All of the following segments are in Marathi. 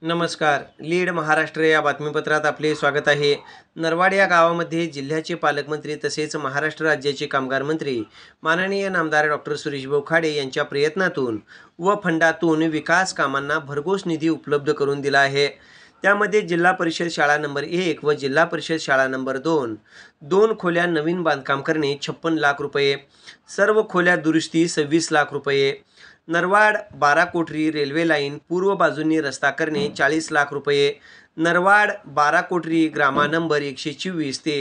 नमस्कार. लीड महाराष्ट्र या बातमीपत्रात आपले स्वागत आहे. नरवाड या गावामध्ये जिल्ह्याचे पालकमंत्री तसेच महाराष्ट्र राज्याचे कामगार मंत्री माननीय नामदार डॉक्टर सुरेशभाऊ खाडे यांच्या प्रयत्नातून व फंडातून विकास कामांना भरघोस निधी उपलब्ध करून दिला आहे. त्यामध्ये जिल्हा परिषद शाळा नंबर 1 व जिल्हा परिषद शाळा नंबर 2, 2 खोल्या नवीन बांधकाम करणे 56 लाख रुपये, सर्व खोल्या दुरुस्ती 26 लाख रुपये, नरवाड 12 कोठरी रेल्वे लाईन पूर्व बाजूंनी रस्ता करणे 40 लाख रुपये, नरवाड 12 कोठरी ग्रामा नंबर 124 ते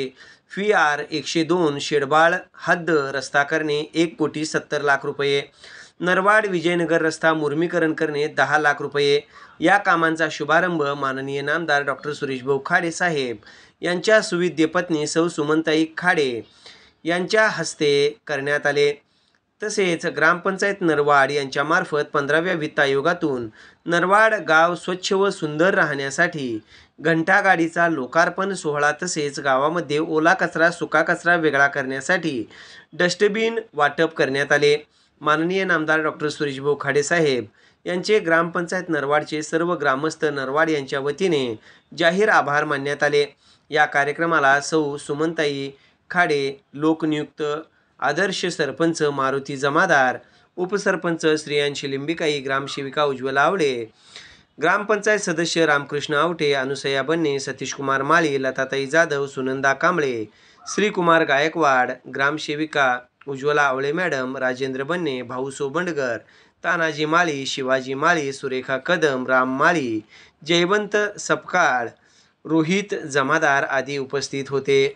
FR 102 शेडबाळ हद्द रस्ता करणे 1,70 लाख रुपये, नरवाड विजयनगर रस्ता मुर्मीकरण करणे 10 लाख रुपये. या कामांचा शुभारंभ माननीय नामदार डॉक्टर सुरेशभाऊ खाडे साहेब यांच्या सुविद्य पत्नी सौ सुमनताई खाडे यांच्या हस्ते करण्यात आले. तसेच ग्रामपंचायत नरवाड यांच्यामार्फत 15व्या वित्त आयोगातून नरवाड गाव स्वच्छ व सुंदर राहण्यासाठी घंटागाडीचा लोकार्पण सोहळा तसेच गावामध्ये ओला कचरा सुका कचरा वेगळा करण्यासाठी डस्टबिन वाटप करण्यात आले. माननीय नामदार डॉक्टर सुरेशभाऊ खाडे साहेब यांचे ग्रामपंचायत नरवाडचे सर्व ग्रामस्थ नरवाड यांच्या वतीने जाहीर आभार मानण्यात आले. या कार्यक्रमाला सौ सुमनताई खाडे, लोकनियुक्त आदर्श सरपंच मारुती जमादार, उपसरपंच श्रेयांशी लिंबिकाई, ग्रामसेविका उज्ज्वला आवळे, ग्रामपंचायत सदस्य रामकृष्ण आवटे, अनुसया बन्ने, सतीशकुमार माळी, लताताई जाधव, सुनंदा कांबळे, श्रीकुमार गायकवाड, ग्रामसेविका उज्ज्वला आवळे मॅडम, राजेंद्र बन्ने, भाऊसो बंडगर, तानाजी माळी, शिवाजी माळी, सुरेखा कदम, राम माळी, जयवंत सपकाळ, रोहित जमादार आदी उपस्थित होते.